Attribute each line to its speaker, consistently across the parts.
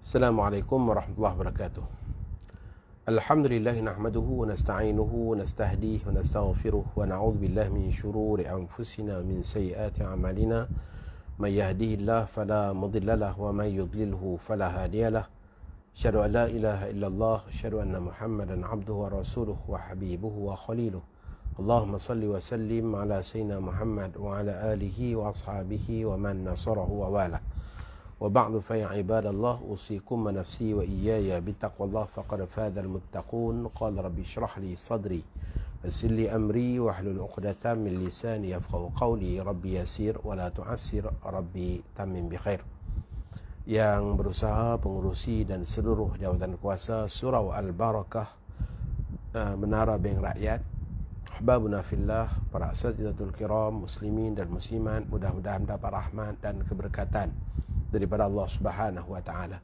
Speaker 1: Assalamualaikum warahmatullahi wabarakatuh. Alhamdulillah nahmaduhu wa nasta'inuhu wa nastahdihi wa nastaghfiruh wa na'udzu billahi min shururi anfusina wa min sayyiati a'malina. May yahdihillahu fala mudilla lahu wa may yudlilhu fala hadiya lahu. Asyhadu an la ilaha illallah, asyhadu anna Muhammadan 'abduhu wa rasuluhu wa habibuhu wa khaliluh. Allahumma salli wa sallim ala sayyidina Muhammad wa ala alihi wa ashabihi wa man nasarahu wa wala. Wa ba'du fa ya ibadallah usikum wa nafsi wa iyaya bittaqwallah faqad fadhal muttaqun. Qala rabbi shrah li sadri yassir li amri wahlul 'uqdatam min lisani yafqahu qawli. Rabbi yasir wa la tu'assir, rabbi tammim bi khair. Yang berusaha, pengurusi dan seluruh jawatan kuasa Surau Al-Barakah, Menara Bank Rakyat, ahbabuna fillah, para asatidatul kiram, muslimin dan muslimat, mudah-mudahan dapat rahmat dan keberkatan daripada Allah Subhanahu wa taala.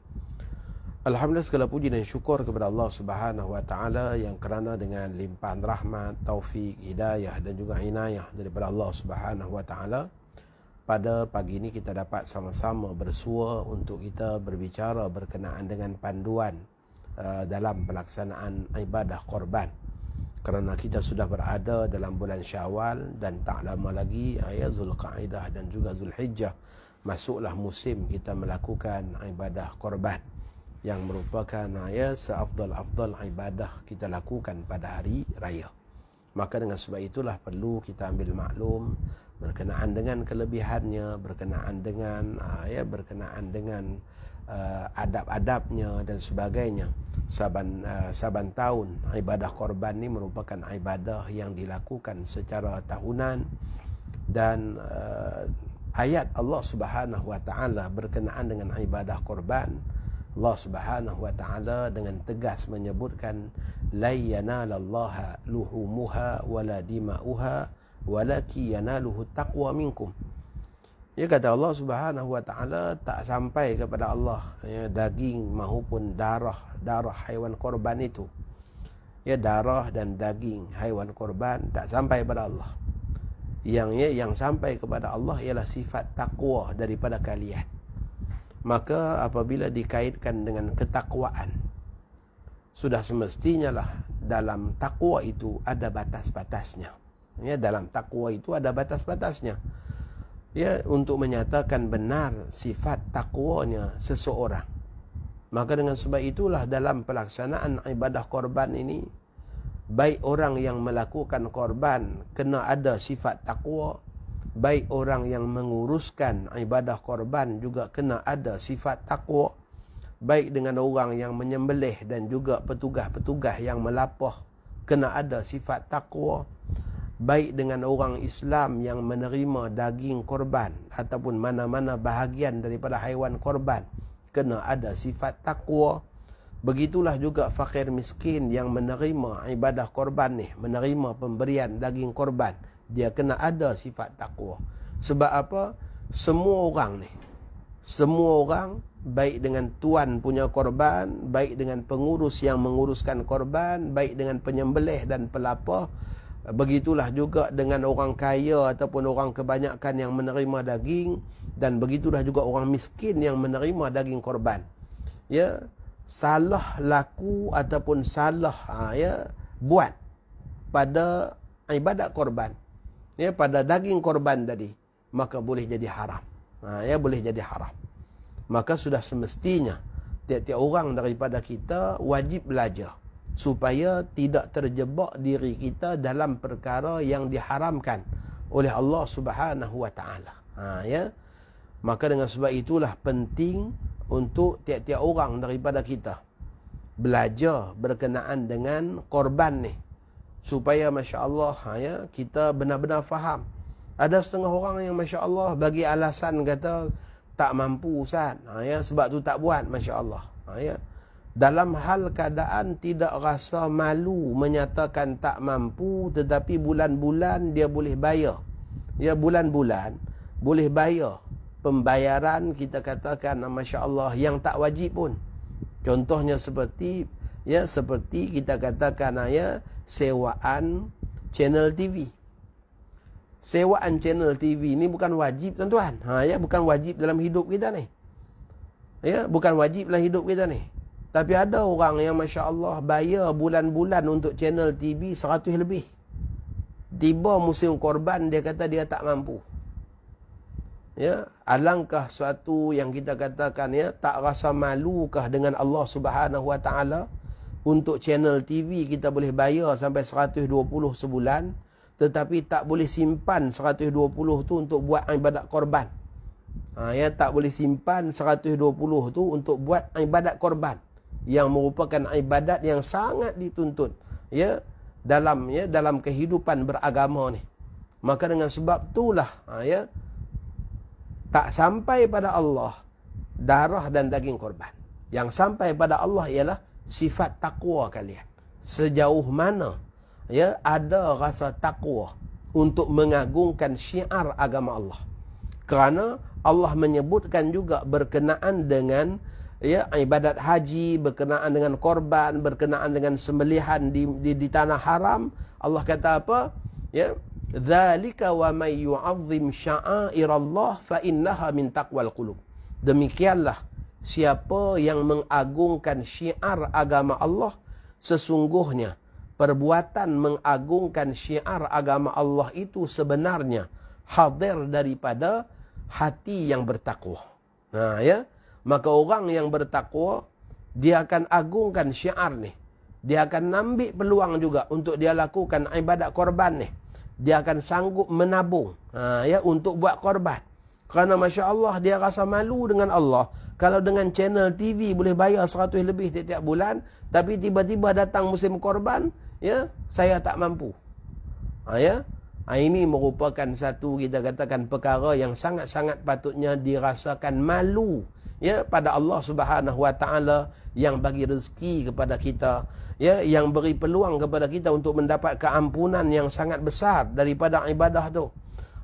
Speaker 1: Alhamdulillah, segala puji dan syukur kepada Allah Subhanahu wa taala yang kerana dengan limpahan rahmat, taufik, hidayah dan juga inayah daripada Allah Subhanahu wa taala, pada pagi ini kita dapat sama-sama bersua untuk kita berbicara berkenaan dengan panduan dalam pelaksanaan ibadah korban. Kerana kita sudah berada dalam bulan Syawal dan tak lama lagi Zulqa'dah dan juga Zulhijjah, masuklah musim kita melakukan ibadah korban yang merupakan seafdal-afdal ibadah kita lakukan pada hari raya. Maka dengan sebab itulah perlu kita ambil maklum berkenaan dengan kelebihannya, berkenaan dengan adab-adabnya dan sebagainya. Saban tahun ibadah korban ni merupakan ibadah yang dilakukan secara tahunan, dan ayat Allah Subhanahu wa taala berkenaan dengan ibadah korban, Allah Subhanahu wa taala dengan tegas menyebutkan la yanalallaha luhumuha wala dima'uha walaki yanaluhu taqwa minkum. Dia kata Allah Subhanahu wa taala tak sampai kepada Allah daging maupun darah haiwan korban itu. Darah dan daging haiwan korban tak sampai kepada Allah. Yang sampai kepada Allah ialah sifat takwa daripada kalian. Maka apabila dikaitkan dengan ketakwaan, sudah semestinya lah dalam takwa itu ada batas-batasnya. Dalam takwa itu ada batas-batasnya. Untuk menyatakan benar sifat takwanya seseorang. Maka dengan sebab itulah dalam pelaksanaan ibadah korban ini, baik orang yang melakukan korban kena ada sifat takwa, baik orang yang menguruskan ibadah korban juga kena ada sifat takwa, baik dengan orang yang menyembelih dan juga petugas-petugas yang melapah kena ada sifat takwa, baik dengan orang Islam yang menerima daging korban ataupun mana-mana bahagian daripada haiwan korban kena ada sifat takwa. Begitulah juga fakir miskin yang menerima ibadah korban ni, menerima pemberian daging korban, dia kena ada sifat takwa. Sebab apa? Semua orang baik dengan tuan punya korban, baik dengan pengurus yang menguruskan korban, baik dengan penyembelih dan pelapah, begitulah juga dengan orang kaya ataupun orang kebanyakan yang menerima daging, dan begitulah juga orang miskin yang menerima daging korban. Salah laku ataupun salah buat pada ibadat korban, pada daging korban tadi, maka boleh jadi haram. Boleh jadi haram. Maka sudah semestinya tiap-tiap orang daripada kita wajib belajar supaya tidak terjebak diri kita dalam perkara yang diharamkan oleh Allah Subhanahu wa taala. Maka dengan sebab itulah penting untuk tiap-tiap orang daripada kita belajar berkenaan dengan korban ni, supaya masya-Allah kita benar-benar faham. Ada setengah orang yang masya-Allah bagi alasan kata tak mampu Ustaz, sebab tu tak buat, masya-Allah. Dalam hal keadaan tidak rasa malu menyatakan tak mampu, tetapi bulan-bulan dia boleh bayar. Bulan-bulan boleh bayar pembayaran, kita katakan masya-Allah, yang tak wajib pun. Contohnya seperti kita katakan sewaan channel TV. Sewaan channel TV ni bukan wajib tuan-tuan. Bukan wajib dalam hidup kita ni. Ya, bukan wajib lah hidup kita ni. Tapi ada orang yang Masya Allah bayar bulan-bulan untuk channel TV 100 lebih. Tiba musim korban, dia kata dia tak mampu. Ya, alangkah suatu yang kita katakan, ya, tak rasa malukah dengan Allah Subhanahu Wa Taala untuk channel TV kita boleh bayar sampai 120 sebulan, tetapi tak boleh simpan 120 tu untuk buat ibadat korban. Ya, tak boleh simpan 120 tu untuk buat ibadat korban yang merupakan ibadat yang sangat dituntut, ya, dalam kehidupan beragama ni. Maka dengan sebab itulah, ya, tak sampai pada Allah darah dan daging korban. Yang sampai pada Allah ialah sifat takwa kalian. Sejauh mana, ya, ada rasa takwa untuk mengagungkan syiar agama Allah. Kerana Allah menyebutkan juga berkenaan dengan, ya, ibadat haji, berkenaan dengan korban, berkenaan dengan sembelihan di tanah haram. Allah kata apa? Ya, dzalika wa may yu'azzim sya'airallah fa innaha min taqwal qulub. Demikianlah siapa yang mengagungkan syiar agama Allah, sesungguhnya perbuatan mengagungkan syiar agama Allah itu sebenarnya hadir daripada hati yang bertakwa. Ya, maka orang yang bertakwa, dia akan agungkan syiar ni. Dia akan ambil peluang juga untuk dia lakukan ibadat korban ni. Dia akan sanggup menabung, ya, untuk buat korban. Kerana Masya Allah dia rasa malu dengan Allah. Kalau dengan channel TV boleh bayar 100 lebih tiap-tiap bulan, tapi tiba-tiba datang musim korban, ya, saya tak mampu. Ya, ini merupakan satu, kita katakan, perkara yang sangat-sangat patutnya dirasakan malu, ya, pada Allah Subhanahu Wa Taala yang bagi rezeki kepada kita, ya, yang beri peluang kepada kita untuk mendapat keampunan yang sangat besar daripada ibadah tu.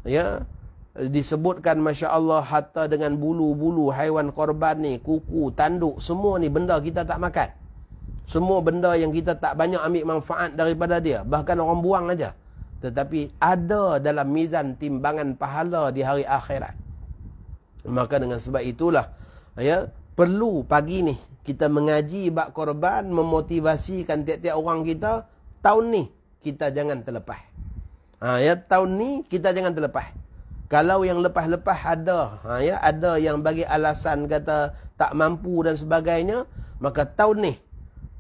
Speaker 1: Ya, disebutkan Masya Allah hatta dengan bulu-bulu haiwan korban ni, kuku, tanduk, semua ni benda kita tak makan. Semua benda yang kita tak banyak ambil manfaat daripada dia, bahkan orang buang aja. Tetapi ada dalam mizan timbangan pahala di hari akhirat. Maka dengan sebab itulah, ya, perlu pagi ni kita mengaji bab korban, memotivasikan tiap-tiap orang kita, tahun ni kita jangan terlepas. Ya, tahun ni kita jangan terlepas. Kalau yang lepas-lepas ada, ya, ada yang bagi alasan kata tak mampu dan sebagainya, maka tahun ni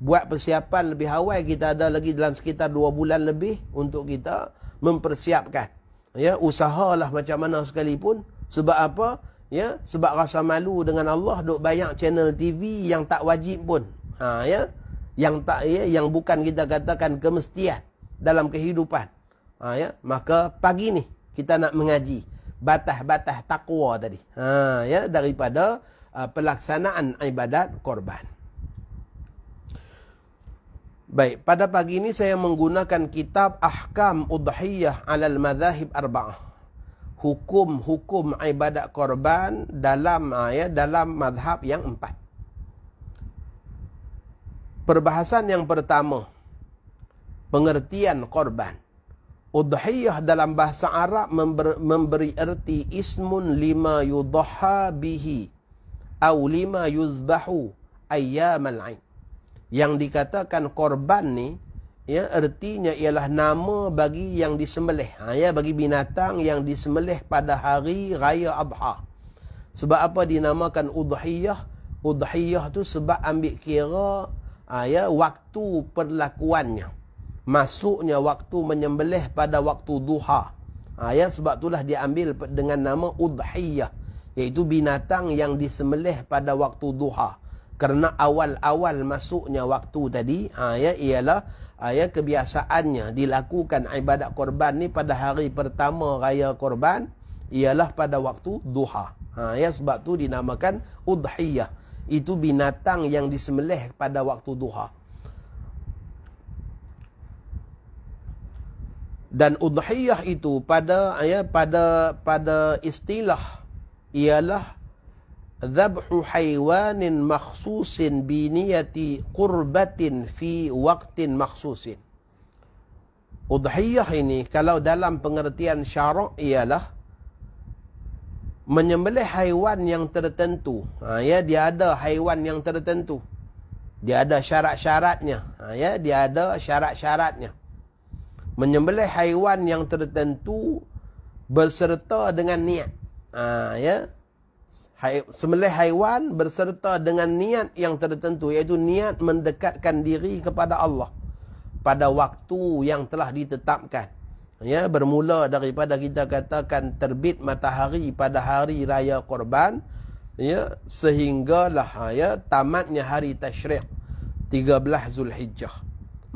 Speaker 1: buat persiapan lebih awal. Kita ada lagi dalam sekitar 2 bulan lebih untuk kita mempersiapkan. Ya, usahalah macam mana sekalipun. Sebab apa? Ya, sebab rasa malu dengan Allah duk bayar channel TV yang tak wajib pun. Ya, yang tak, ya, yang bukan kita katakan kemestian dalam kehidupan. Ya, maka pagi ni kita nak mengaji batas-batas takwa tadi. Ya, daripada pelaksanaan ibadat korban. Baik, pada pagi ini saya menggunakan kitab Ahkam Udhiyah alal Madhahib Arba'ah. Hukum-hukum ibadat korban dalam, ya, dalam madhab yang 4. Perbahasan yang pertama, pengertian korban. Udhiyah dalam bahasa Arab memberi erti ismun lima yudhaha bihi au lima yuzbahu ayyamal 'aid. Yang dikatakan korban ni, ya, ertinya ialah nama bagi yang disembelih, ya, bagi binatang yang disembelih pada hari raya Adha. Sebab apa dinamakan udhiyah? Udhiyah tu sebab ambil kira, ya, waktu perlakuannya. Masuknya waktu menyembelih pada waktu duha. Ya, sebab itulah diambil dengan nama udhiyah, iaitu binatang yang disembelih pada waktu duha. Kerana awal-awal masuknya waktu tadi, ya, ialah, ya, kebiasaannya dilakukan ibadat korban ni pada hari pertama raya korban, ialah pada waktu duha. Ya, sebab tu dinamakan udhiyah. Itu binatang yang disembelih pada waktu duha. Dan udhiyah itu pada, ya, pada istilah ialah dhabhu haywanin makhsusin biniyati qurbatin fi waqtin makhsusin. Udhiyah ini kalau dalam pengertian syarak ialah menyembelih haiwan yang tertentu. Ya, dia ada haiwan yang tertentu. Dia ada syarat-syaratnya. Ya, dia ada syarat-syaratnya. Menyembelih haiwan yang tertentu berserta dengan niat. Ya, sembelih haiwan berserta dengan niat yang tertentu, iaitu niat mendekatkan diri kepada Allah pada waktu yang telah ditetapkan. Ya, bermula daripada kita katakan terbit matahari pada hari raya Korban, ya, sehinggalah ya tamatnya hari Tasyrik 13 Zulhijjah.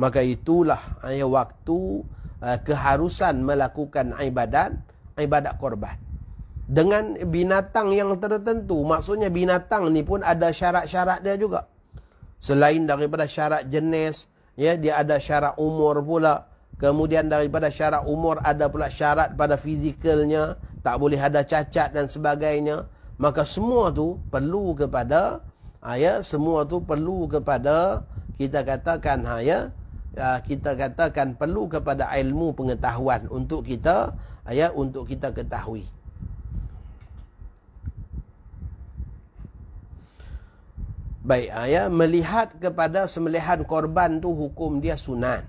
Speaker 1: Maka itulah ya waktu keharusan melakukan ibadat korban dengan binatang yang tertentu. Maksudnya binatang ni pun ada syarat-syarat dia juga. Selain daripada syarat jenis, ya, dia ada syarat umur pula. Kemudian daripada syarat umur ada pula syarat pada fizikalnya, tak boleh ada cacat dan sebagainya. Maka semua tu perlu kepada semua tu perlu kepada kita katakan kita katakan perlu kepada ilmu pengetahuan untuk kita ketahui. Baik, melihat kepada sembelihan korban tu hukum dia sunat.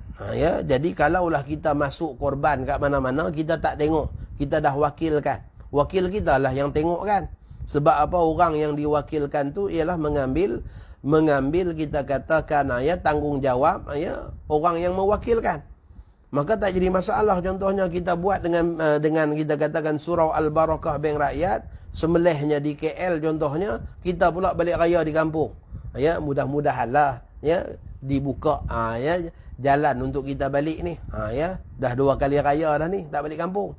Speaker 1: Jadi kalaulah kita masuk korban kat mana-mana, kita tak tengok, kita dah wakilkan. Wakil kita lah yang tengok kan. Sebab apa? Orang yang diwakilkan tu ialah mengambil kita katakan tanggungjawab orang yang mewakilkan. Maka tak jadi masalah. Contohnya kita buat dengan kita katakan surau Al-Barakah Bank Rakyat, sembelihnya di KL contohnya, kita pula balik raya di kampung. Ya, mudah-mudahanlah dibuka jalan untuk kita balik ni. Dah 2 kali raya dah ni, tak balik kampung.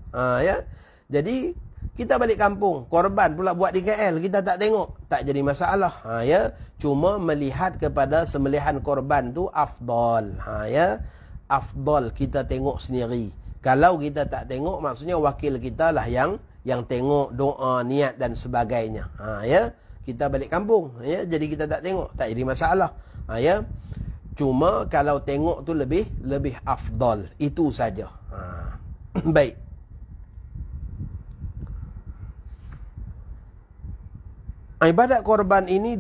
Speaker 1: Jadi kita balik kampung, korban pula buat di KL, kita tak tengok, tak jadi masalah. Cuma melihat kepada sembelihan korban tu afdal. Afdal kita tengok sendiri. Kalau kita tak tengok, maksudnya wakil kita lah yang tengok doa, niat dan sebagainya. Kita balik kampung, jadi kita tak tengok, tak jadi masalah. Cuma kalau tengok tu lebih afdal, itu saja. Baik. Ibadat korban ini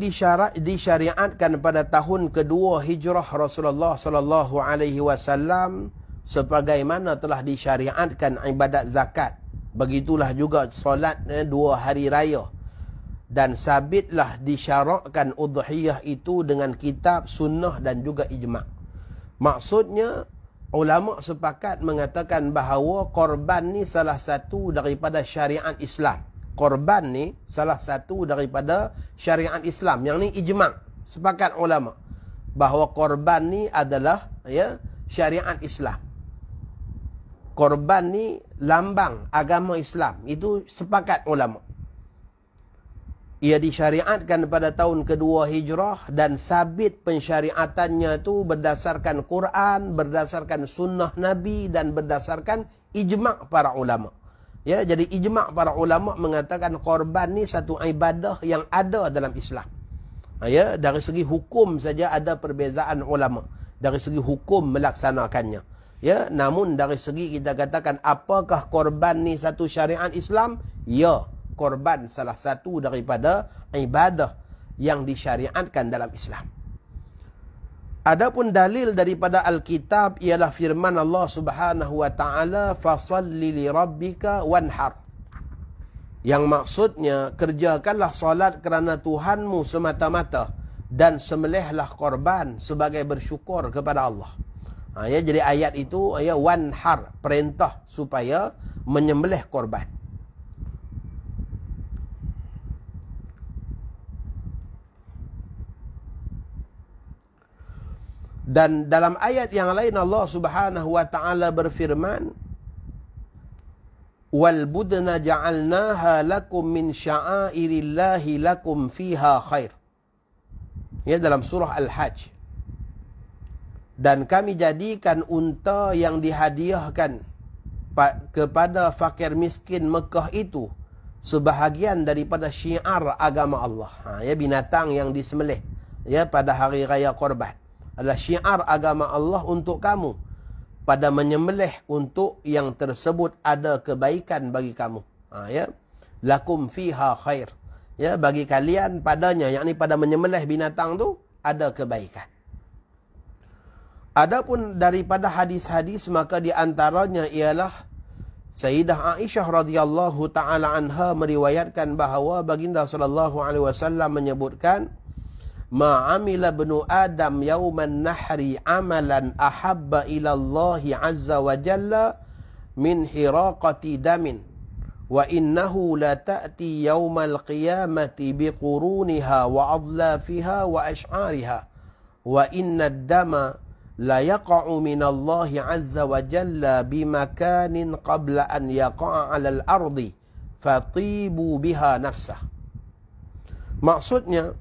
Speaker 1: disyariatkan pada tahun kedua hijrah Rasulullah sallallahu alaihi wasallam, sebagaimana telah disyariatkan ibadat zakat. Begitulah juga solat 2 hari raya. Dan sabitlah disyarakkan udhiyah itu dengan kitab, sunnah dan juga ijma'. Maksudnya, ulama' sepakat mengatakan bahawa korban ni salah satu daripada syariat Islam. Korban ni salah satu daripada syariat Islam. Yang ni ijma'. Sepakat ulama' bahawa korban ni adalah syariat Islam. Korban ni lambang agama Islam. Itu sepakat ulama'. Ia disyariatkan pada tahun kedua hijrah dan sabit pensyariatannya itu berdasarkan Quran, berdasarkan sunnah Nabi dan berdasarkan ijma' para ulama'. Jadi ijma' para ulama' mengatakan korban ni satu ibadah yang ada dalam Islam. Dari segi hukum saja ada perbezaan ulama'. Dari segi hukum melaksanakannya. Namun dari segi kita katakan apakah korban ni satu syariat Islam? Ya. Korban salah satu daripada ibadah yang disyariatkan dalam Islam. Adapun dalil daripada Alkitab ialah firman Allah Subhanahu wa taala, fasalli li rabbika wanhar. Yang maksudnya, kerjakanlah salat kerana Tuhanmu semata-mata dan sembelihlah korban sebagai bersyukur kepada Allah. Jadi ayat itu wanhar, perintah supaya menyembelih korban. Dan dalam ayat yang lain Allah Subhanahu wa taala berfirman, wal budna ja'alnaha lakum min sya'airillahi lakum fiha khair. Dalam surah Al-Hajj. Dan kami jadikan unta yang dihadiahkan kepada fakir miskin Mekah itu sebahagian daripada syiar agama Allah. Binatang yang disembelih pada hari raya korban adalah syiar agama Allah untuk kamu. Pada menyembelih untuk yang tersebut ada kebaikan bagi kamu. lakum fiha khair. Ya, bagi kalian padanya, yakni pada menyembelih binatang tu ada kebaikan. Adapun daripada hadis-hadis, maka di antaranya ialah Sayyidah Aisyah radhiyallahu taala anha meriwayatkan bahawa baginda sallallahu alaihi wasallam menyebutkan, ma amila ibnu adam yauman nahri amalan ahabba ila Allah azza wa jalla min hiraqati damin wa innahu la ta'ti yaumal qiyamati biquruniha wa adlafiha wa ash'ariha wa inna ad-dama la yaqa'u min Allah azza wa jalla bimakanin qabla an yaqa'a 'ala al-ardi fatibu biha nafsah. Maksudnya,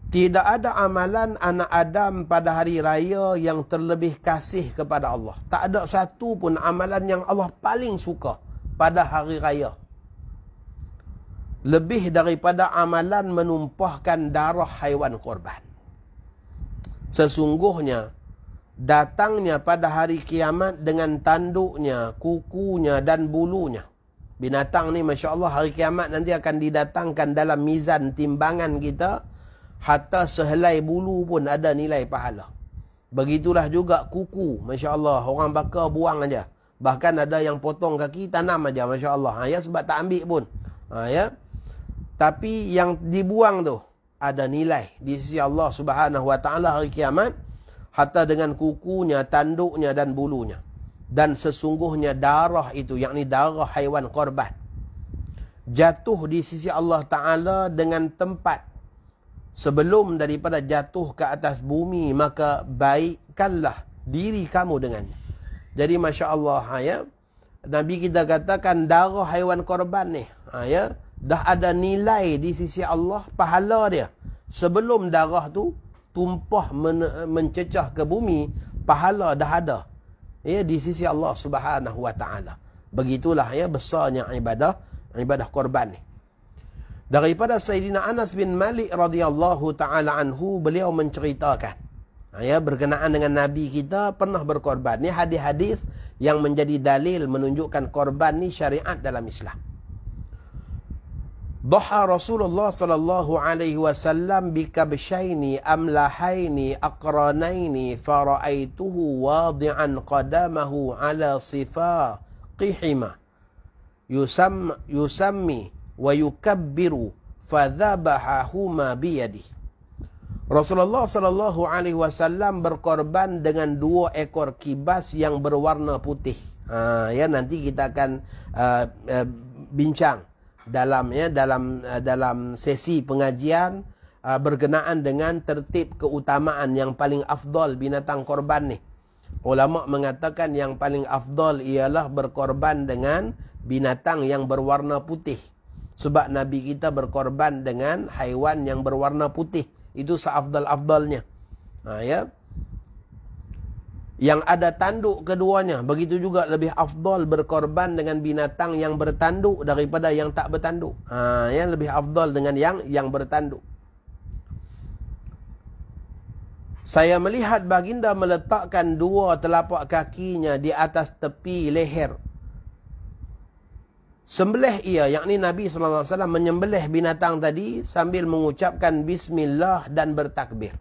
Speaker 1: tidak ada amalan anak Adam pada hari raya yang terlebih kasih kepada Allah. Tak ada satu pun amalan yang Allah paling suka pada hari raya lebih daripada amalan menumpahkan darah haiwan korban. Sesungguhnya datangnya pada hari kiamat dengan tanduknya, kukunya dan bulunya. Binatang ni Masya Allah hari kiamat nanti akan didatangkan dalam mizan timbangan kita. Hatta sehelai bulu pun ada nilai pahala. Begitulah juga kuku. Masya Allah, orang bakar buang aja. Bahkan ada yang potong kaki, tanam aja. Masya Allah. Ya, sebab tak ambil pun. Ya. Tapi yang dibuang tu ada nilai di sisi Allah Subhanahu Wa Taala hari kiamat. Hatta dengan kukunya, tanduknya dan bulunya. Dan sesungguhnya darah itu, yakni darah haiwan korban, jatuh di sisi Allah Ta'ala dengan tempat sebelum daripada jatuh ke atas bumi, maka baikkanlah diri kamu dengannya. Jadi Masya Allah, ya, Nabi kita katakan darah haiwan korban ni, ya, dah ada nilai di sisi Allah, pahala dia. Sebelum darah tu tumpah mencecah ke bumi, pahala dah ada, ya, di sisi Allah Subhanahu Wa Taala. Begitulah, ya, besarnya ibadah korban ni. Daripada Sayyidina Anas bin Malik radhiyallahu taala anhu, beliau menceritakan, ya, berkenaan dengan Nabi kita pernah berkorban. Ini hadis-hadis yang menjadi dalil menunjukkan korban ni syariat dalam Islam. Dhaha Rasulullah sallallahu alaihi wasallam bikabshaini amlahaini aqranaini fara'aituhu wadi'an qadamahu ala sifaqihima yusammi wa yukabbiru fadhabahahuma biyadihi. Rasulullah sallallahu alaihi wasallam berkorban dengan 2 ekor kibas yang berwarna putih. Ya, nanti kita akan bincang dalam sesi pengajian berkenaan dengan tertib keutamaan yang paling afdal binatang korban ni. Ulama mengatakan yang paling afdal ialah berkorban dengan binatang yang berwarna putih. Sebab Nabi kita berkorban dengan haiwan yang berwarna putih. Itu seafdal-afdalnya. Ya. Yang ada tanduk keduanya. Begitu juga lebih afdal berkorban dengan binatang yang bertanduk daripada yang tak bertanduk. Ya, lebih afdal dengan yang bertanduk. Saya melihat baginda meletakkan 2 telapak kakinya di atas tepi leher. Sembelih ia, yakni Nabi SAW menyembelih binatang tadi sambil mengucapkan Bismillah dan bertakbir.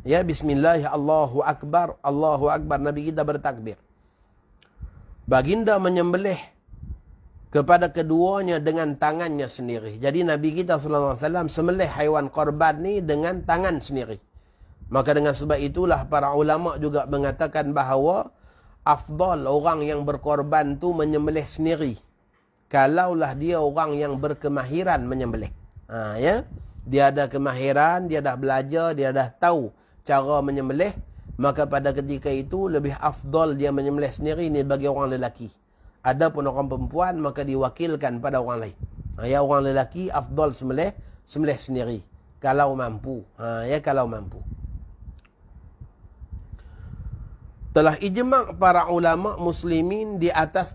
Speaker 1: Ya, Bismillah, Allahu Akbar, Allahu Akbar, Nabi kita bertakbir. Baginda menyembelih kepada keduanya dengan tangannya sendiri. Jadi Nabi kita SAW sembelih haiwan korban ni dengan tangan sendiri. Maka dengan sebab itulah para ulama juga mengatakan bahawa afdal orang yang berkorban tu menyembelih sendiri. Kalaulah dia orang yang berkemahiran menyembelih. Ya, dia ada kemahiran, dia dah belajar, dia dah tahu cara menyembelih, maka pada ketika itu lebih afdal dia menyembelih sendiri ni bagi orang lelaki. Adapun orang perempuan maka diwakilkan pada orang lain. Ya, orang lelaki afdal sembelih sendiri kalau mampu. Ya, kalau mampu. Telah ijma' para ulama muslimin di atas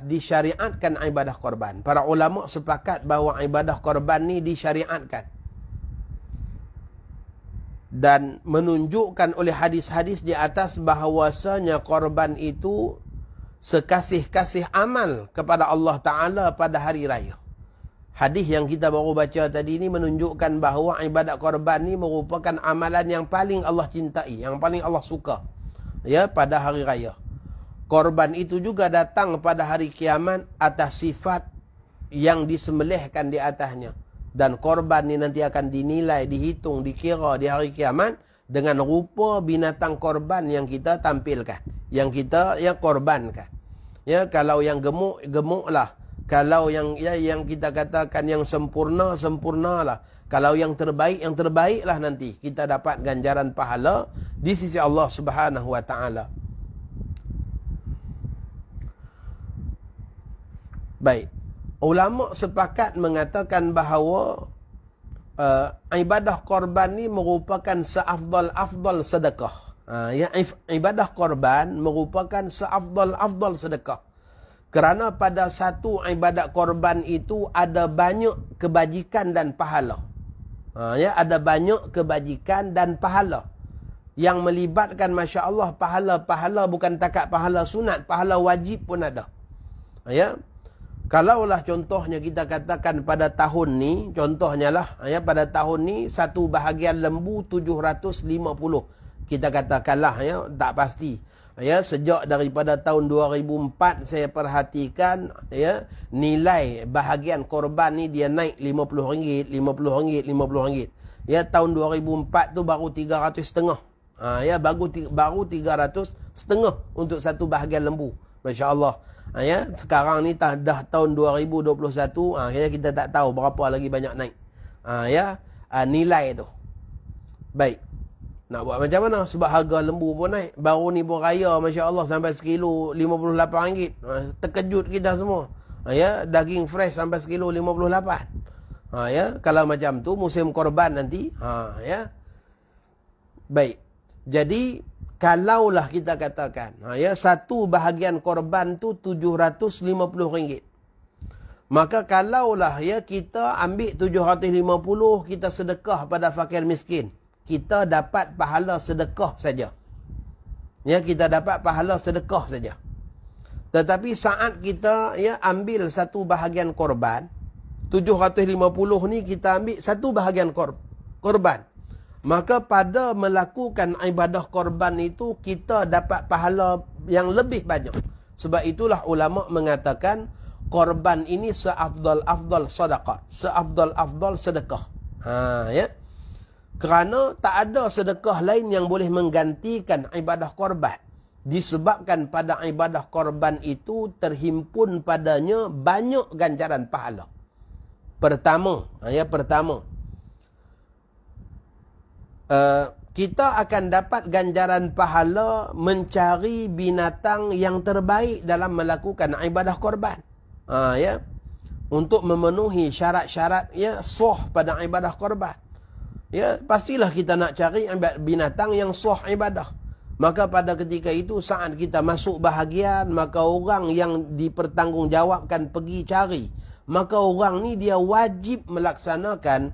Speaker 1: disyariatkan ibadah korban. Para ulama sepakat bahawa ibadah korban ni disyariatkan. Dan menunjukkan oleh hadis-hadis di atas bahawasanya korban itu sekasih-kasih amal kepada Allah Ta'ala pada hari raya. Hadis yang kita baru baca tadi ni menunjukkan bahawa ibadat korban ni merupakan amalan yang paling Allah cintai, yang paling Allah suka. Ya, pada hari raya. Korban itu juga datang pada hari kiamat atas sifat yang disembelihkan di atasnya. Dan korban ni nanti akan dinilai, dihitung, dikira di hari kiamat dengan rupa binatang korban yang kita tampilkan, yang kita korbankan. Ya, kalau yang gemuk, gemuklah. Kalau yang kita katakan yang sempurna, sempurnalah. Kalau yang terbaiklah nanti kita dapat ganjaran pahala di sisi Allah Subhanahu wa taala. Baik. Ulama sepakat mengatakan bahawa ibadah korban ni merupakan seafdal-afdal sedekah. Ibadah korban merupakan seafdal-afdal sedekah. Kerana pada satu ibadat korban itu ada banyak kebajikan dan pahala. Ada banyak kebajikan dan pahala. Yang melibatkan, Masya Allah, pahala-pahala bukan takat pahala sunat, pahala wajib pun ada. Kalaulah contohnya kita katakan pada tahun ni, contohnya lah, pada tahun ni satu bahagian lembu 750. Kita katakanlah, tak pasti. Sejak daripada tahun 2004 saya perhatikan, nilai bahagian korban ni dia naik RM50, RM50, RM50. Tahun 2004 tu baru 300.5. Baru 300.5 untuk satu bahagian lembu. Masya Allah. Sekarang ni dah tahun 2021, kita tak tahu berapa lagi banyak naik. Nilai tu. Baik. Nak buat macam mana? Sebab harga lembu pun naik. Baru ni pun raya, Masya Allah, sampai sekilo RM58. Terkejut kita semua. Daging fresh sampai sekilo RM58. Kalau macam tu, musim korban nanti. Baik. Jadi, kalaulah kita katakan, satu bahagian korban tu RM750. Maka kalaulah kita ambil 750, kita sedekah pada fakir miskin, kita dapat pahala sedekah saja. Kita dapat pahala sedekah saja. Tetapi saat kita ambil satu bahagian korban, 750 ni kita ambil satu bahagian korban. Maka pada melakukan ibadah korban itu, kita dapat pahala yang lebih banyak. Sebab itulah ulama mengatakan, korban ini seafdal-afdal sedekah. Seafdal-afdal sedekah. Kerana tak ada sedekah lain yang boleh menggantikan ibadah korban. Disebabkan pada ibadah korban itu terhimpun padanya banyak ganjaran pahala. Pertama, kita akan dapat ganjaran pahala mencari binatang yang terbaik dalam melakukan ibadah korban. Untuk memenuhi syarat-syarat sah pada ibadah korban. Pastilah kita nak cari binatang yang sah ibadah. Maka pada ketika itu, saat kita masuk bahagian, maka orang yang dipertanggungjawabkan pergi cari, maka orang ni dia wajib melaksanakan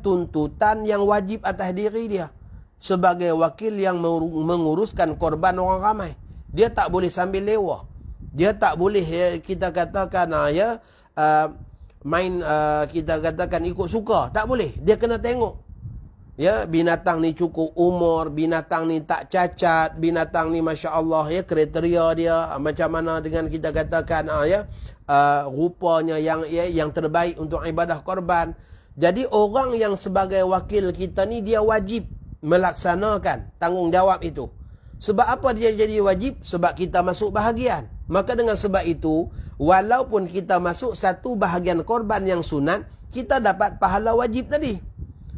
Speaker 1: tuntutan yang wajib atas diri dia sebagai wakil yang menguruskan korban orang ramai. Dia tak boleh sambil lewa. Dia tak boleh kita katakan kita katakan ikut suka. Tak boleh. Dia kena tengok. Binatang ni cukup umur, binatang ni tak cacat, binatang ni Masya Allah, kriteria dia macam mana dengan kita katakan rupanya yang terbaik untuk ibadah korban. Jadi orang yang sebagai wakil kita ni, dia wajib melaksanakan tanggungjawab itu. Sebab apa dia jadi wajib? Sebab kita masuk bahagian. Maka dengan sebab itu, walaupun kita masuk satu bahagian korban yang sunat, kita dapat pahala wajib tadi.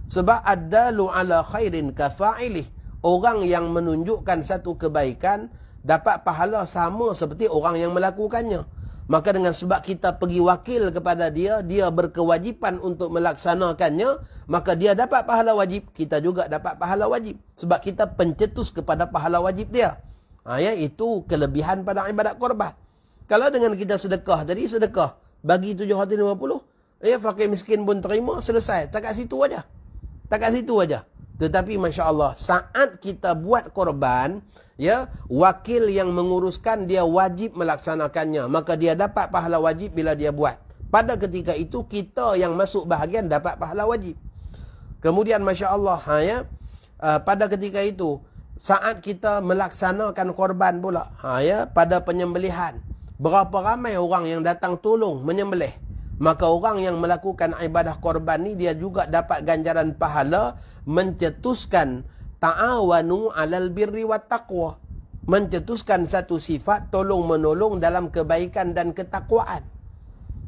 Speaker 1: Sebab addalu ala khairin kafa'ilih. Orang yang menunjukkan satu kebaikan dapat pahala sama seperti orang yang melakukannya. Maka dengan sebab kita pergi wakil kepada dia, dia berkewajipan untuk melaksanakannya, maka dia dapat pahala wajib, kita juga dapat pahala wajib. Sebab kita pencetus kepada pahala wajib dia. Itu kelebihan pada ibadat korban. Kalau dengan kita sedekah tadi, sedekah bagi 750, fakir miskin pun terima, selesai. Tak kat situ aja. Tak kat situ aja. Tetapi Masya Allah, saat kita buat korban, wakil yang menguruskan dia wajib melaksanakannya. Maka dia dapat pahala wajib bila dia buat. Pada ketika itu kita yang masuk bahagian dapat pahala wajib. Kemudian Masya Allah, pada ketika itu saat kita melaksanakan korban pula, pada penyembelihan, berapa ramai orang yang datang tolong menyembelih, maka orang yang melakukan ibadah korban ni dia juga dapat ganjaran pahala mencetuskan ta'awanu 'alal birri wat taqwa, mencetuskan satu sifat tolong menolong dalam kebaikan dan ketakwaan.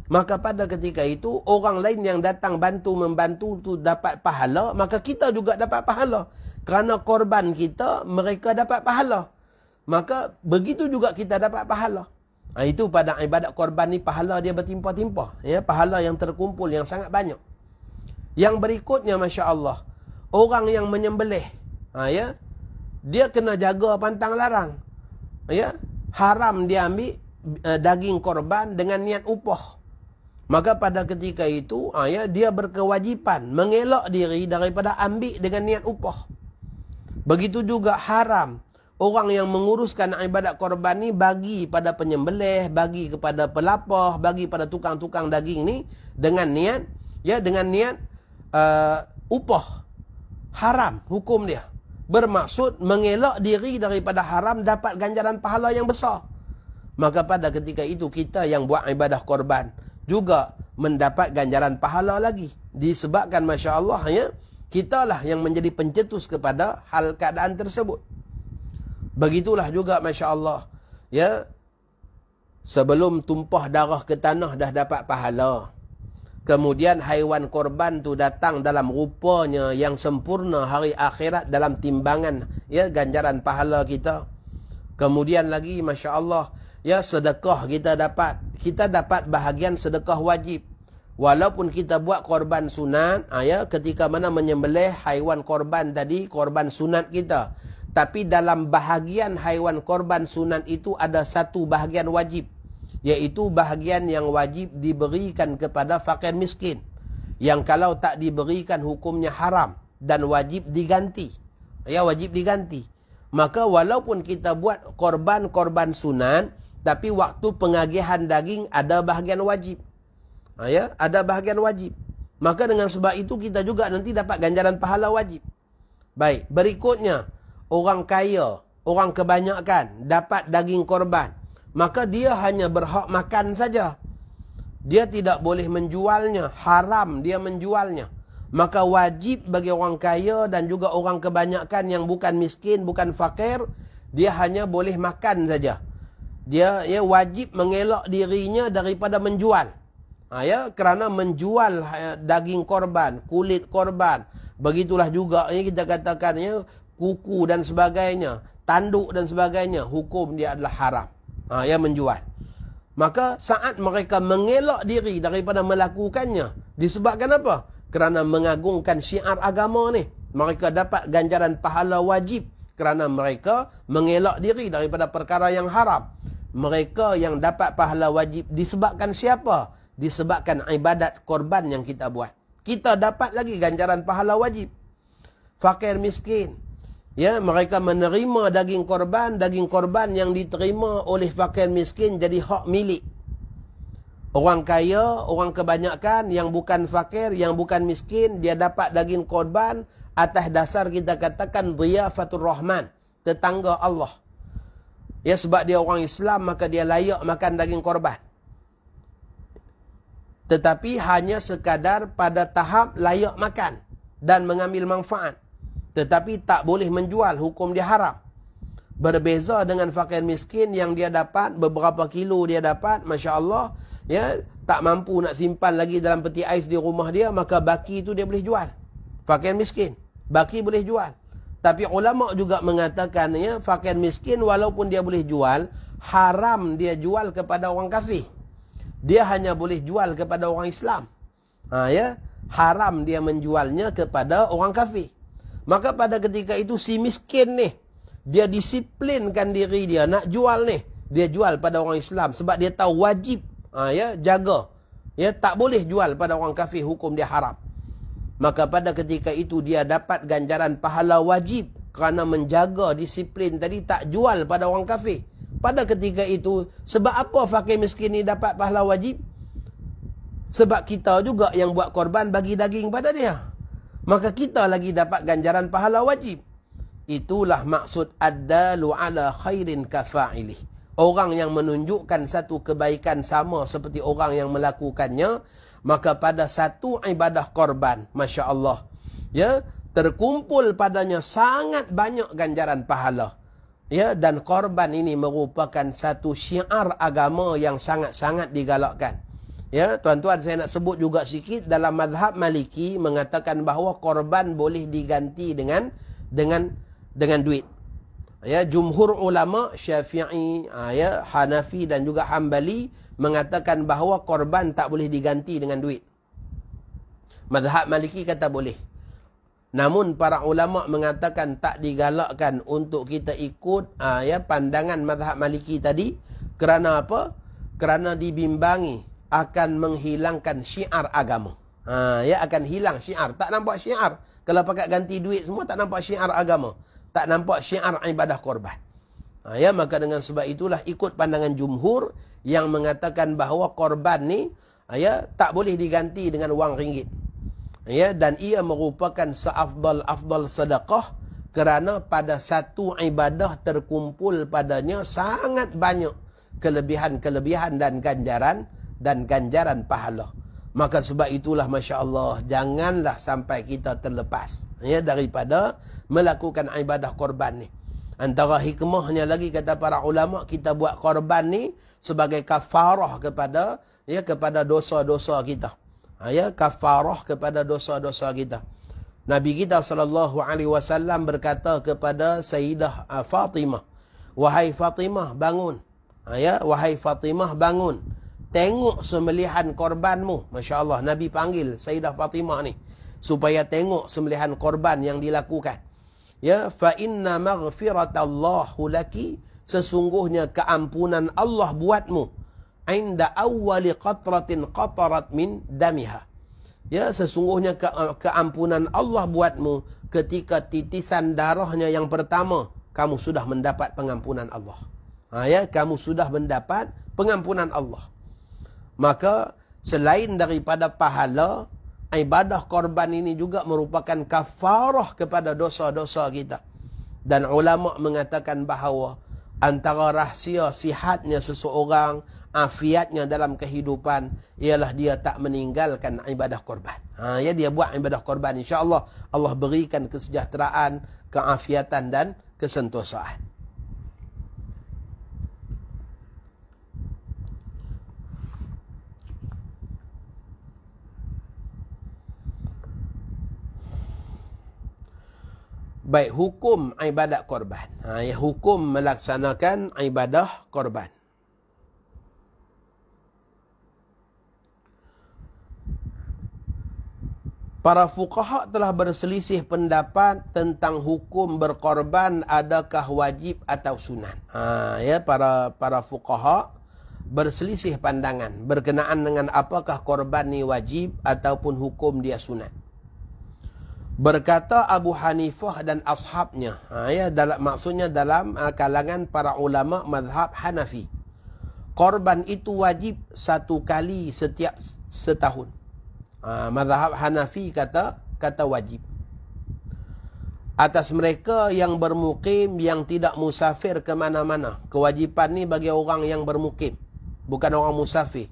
Speaker 1: Maka pada ketika itu orang lain yang datang membantu tu dapat pahala, maka kita juga dapat pahala. Kerana korban kita, mereka dapat pahala. Maka begitu juga kita dapat pahala. Itu pada ibadat korban ni pahala dia bertimpah-timpah. Pahala yang terkumpul yang sangat banyak. Yang berikutnya Masya Allah, orang yang menyembelih, dia kena jaga pantang larang. Haram dia ambil daging korban dengan niat upah. Maka pada ketika itu, dia berkewajipan mengelak diri daripada ambil dengan niat upah. Begitu juga haram orang yang menguruskan ibadat korban ni bagi pada penyembelih, bagi kepada pelapah, bagi pada tukang-tukang daging ni dengan niat, upah. Haram hukum dia. Bermaksud mengelak diri daripada haram dapat ganjaran pahala yang besar. Maka pada ketika itu kita yang buat ibadah korban juga mendapat ganjaran pahala lagi. Disebabkan Masya Allah, kitalah yang menjadi pencetus kepada hal keadaan tersebut. Begitulah juga Masya Allah, sebelum tumpah darah ke tanah dah dapat pahala. Kemudian haiwan korban tu datang dalam rupanya yang sempurna hari akhirat dalam timbangan ganjaran pahala kita. Kemudian lagi Masya Allah, sedekah kita dapat bahagian sedekah wajib. Walaupun kita buat korban sunat, ketika mana menyembelih haiwan korban tadi, korban sunat kita. Tapi dalam bahagian haiwan korban sunat itu ada satu bahagian wajib. Iaitu bahagian yang wajib diberikan kepada fakir miskin. Yang kalau tak diberikan hukumnya haram dan wajib diganti. Wajib diganti. Maka walaupun kita buat korban sunat, tapi waktu pengagihan daging ada bahagian wajib. Ada bahagian wajib. Maka dengan sebab itu kita juga nanti dapat ganjaran pahala wajib. Baik, berikutnya orang kaya, orang kebanyakan dapat daging korban. Maka dia hanya berhak makan saja. Dia tidak boleh menjualnya, haram dia menjualnya. Maka wajib bagi orang kaya dan juga orang kebanyakan yang bukan miskin, bukan fakir, dia hanya boleh makan saja. Dia wajib mengelak dirinya daripada menjual. Kerana menjual daging korban, kulit korban, begitulah juga kita katakan kuku dan sebagainya, tanduk dan sebagainya, hukum dia adalah haram. Menjual. Maka saat mereka mengelak diri daripada melakukannya, disebabkan apa? Kerana mengagungkan syiar agama ni. Mereka dapat ganjaran pahala wajib kerana mereka mengelak diri daripada perkara yang haram. Mereka yang dapat pahala wajib disebabkan siapa? Disebabkan ibadat korban yang kita buat. Kita dapat lagi ganjaran pahala wajib. Fakir miskin, mereka menerima daging korban yang diterima oleh fakir miskin jadi hak milik. Orang kaya, orang kebanyakan yang bukan fakir, yang bukan miskin, dia dapat daging korban atas dasar kita katakan dhiyafatur rahman, tetangga Allah. Sebab dia orang Islam, maka dia layak makan daging korban. Tetapi hanya sekadar pada tahap layak makan dan mengambil manfaat. Tetapi tak boleh menjual, hukum dia haram. Berbeza dengan fakir miskin yang dia dapat, beberapa kilo dia dapat, Masya Allah, tak mampu nak simpan lagi dalam peti ais di rumah dia, maka baki itu dia boleh jual. Fakir miskin, baki boleh jual. Tapi ulama juga mengatakan, fakir miskin walaupun dia boleh jual, haram dia jual kepada orang kafir. Dia hanya boleh jual kepada orang Islam. Haram dia menjualnya kepada orang kafir. Maka pada ketika itu si miskin ni, dia disiplinkan diri dia nak jual ni, dia jual pada orang Islam sebab dia tahu wajib jaga. Tak boleh jual pada orang kafir, hukum dia haram. Maka pada ketika itu dia dapat ganjaran pahala wajib kerana menjaga disiplin tadi, tak jual pada orang kafir. Pada ketika itu, sebab apa fakir miskin ni dapat pahala wajib? Sebab kita juga yang buat korban bagi daging pada dia. Maka kita lagi dapat ganjaran pahala wajib. Itulah maksud ad-dalu ala khairin kafa'ilih. Orang yang menunjukkan satu kebaikan sama seperti orang yang melakukannya, maka pada satu ibadah korban, Masya Allah, ya, terkumpul padanya sangat banyak ganjaran pahala. Ya, dan korban ini merupakan satu syiar agama yang sangat-sangat digalakkan. Ya, tuan-tuan, saya nak sebut juga sikit, dalam mazhab Maliki mengatakan bahawa korban boleh diganti dengan duit. Ya, jumhur ulama Syafi'i, ya, Hanafi dan juga Hambali mengatakan bahawa korban tak boleh diganti dengan duit. Mazhab Maliki kata boleh. Namun para ulama mengatakan tak digalakkan untuk kita ikut ya, pandangan mazhab Maliki tadi. Kerana apa? Kerana dibimbangi akan menghilangkan syiar agama. Ya, akan hilang syiar. Tak nampak syiar. Kalau pakai ganti duit semua, tak nampak syiar agama. Tak nampak syiar ibadah korban. Ya, maka dengan sebab itulah ikut pandangan jumhur yang mengatakan bahawa korban ni, ya, tak boleh diganti dengan wang ringgit. Ya, dan ia merupakan seafdal sedekah kerana pada satu ibadah terkumpul padanya sangat banyak kelebihan-kelebihan dan ganjaran pahala. Maka sebab itulah, Masya Allah, janganlah sampai kita terlepas, ya, daripada melakukan ibadah korban ni. Antara hikmahnya lagi, kata para ulama, kita buat korban ni sebagai kafarah kepada dosa-dosa kita. Ya, kafarah kepada dosa-dosa kita. Nabi kita SAW berkata kepada Sayyidah Fatimah, "Wahai Fatimah, bangun. Ya, wahai Fatimah, bangun. Tengok sembelihan korbanmu." Masya Allah, Nabi panggil Sayyidah Fatimah ni supaya tengok sembelihan korban yang dilakukan. Ya, fa inna maghfiratallahu laki, sesungguhnya keampunan Allah buatmu, inda awwali qatratin qatarat min damiha. Ya, sesungguhnya keampunan Allah buatmu ketika titisan darahnya yang pertama, kamu sudah mendapat pengampunan Allah. Ya, kamu sudah mendapat pengampunan Allah. Maka selain daripada pahala, ibadah korban ini juga merupakan kafarah kepada dosa-dosa kita. Dan ulama mengatakan bahawa antara rahsia sihatnya seseorang, afiatnya dalam kehidupan, ialah dia tak meninggalkan ibadah korban. Ya, dia buat ibadah korban, insya-Allah Allah berikan kesejahteraan, keafiatan dan kesentosaan. Baik, hukum ibadat korban. Hukum melaksanakan ibadah korban. Para fuqaha telah berselisih pendapat tentang hukum berkorban, adakah wajib atau sunat. Ya, para fuqaha berselisih pandangan berkenaan dengan apakah korban ni wajib ataupun hukum dia sunat. Berkata Abu Hanifah dan ashabnya, ya, maksudnya dalam kalangan para ulama mazhab Hanafi, korban itu wajib satu kali setiap setahun. Mazhab Hanafi kata wajib. Atas mereka yang bermukim, yang tidak musafir ke mana-mana. Kewajipan ni bagi orang yang bermukim, bukan orang musafir.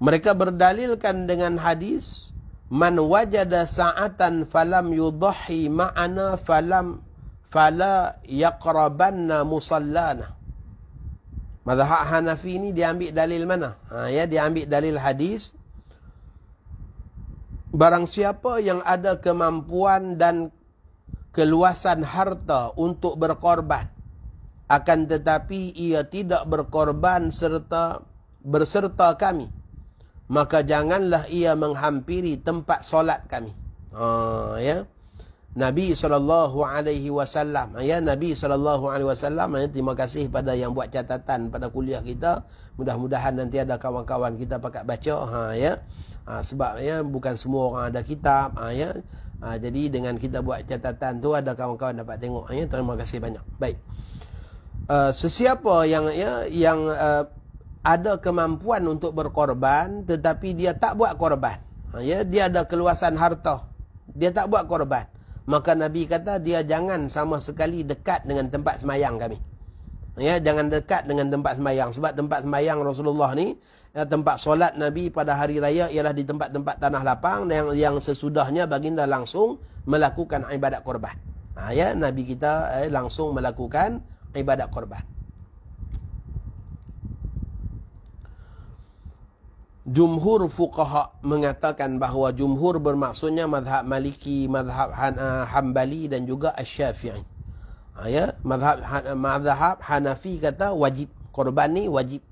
Speaker 1: Mereka berdalilkan dengan hadis, "Man wajada sa'atan falam yudhahi ma'ana fala yaqrabanna musallana." Mazhab Hanafi ni dia ambil dalil mana? Ya, dia ambil dalil hadis, barang siapa yang ada kemampuan dan keluasan harta untuk berkorban, akan tetapi ia tidak berkorban berserta kami, maka janganlah ia menghampiri tempat solat kami. Ya, Nabi SAW, ya, Nabi SAW, ya, terima kasih pada yang buat catatan pada kuliah kita. Mudah-mudahan nanti ada kawan-kawan kita pakat baca, ya. Sebab ya, bukan semua orang ada kitab, ya. Jadi dengan kita buat catatan tu, ada kawan-kawan dapat tengok, ya. Terima kasih banyak. Baik. sesiapa yang ada kemampuan untuk berkorban tetapi dia tak buat korban, ya, dia ada keluasan harta, dia tak buat korban, maka Nabi kata dia jangan sama sekali dekat dengan tempat semayang kami. Ya, jangan dekat dengan tempat semayang. Sebab tempat semayang Rasulullah ni, tempat solat Nabi pada hari raya ialah di tempat-tempat tanah lapang yang sesudahnya baginda langsung melakukan ibadat korban. Ya, Nabi kita langsung melakukan ibadat korban. Jumhur fuqaha mengatakan bahawa jumhur bermaksudnya mazhab Maliki, mazhab Hambali dan juga Asy-Syafi'i. Ya, mazhab Hanafi kata wajib, korban ni wajib.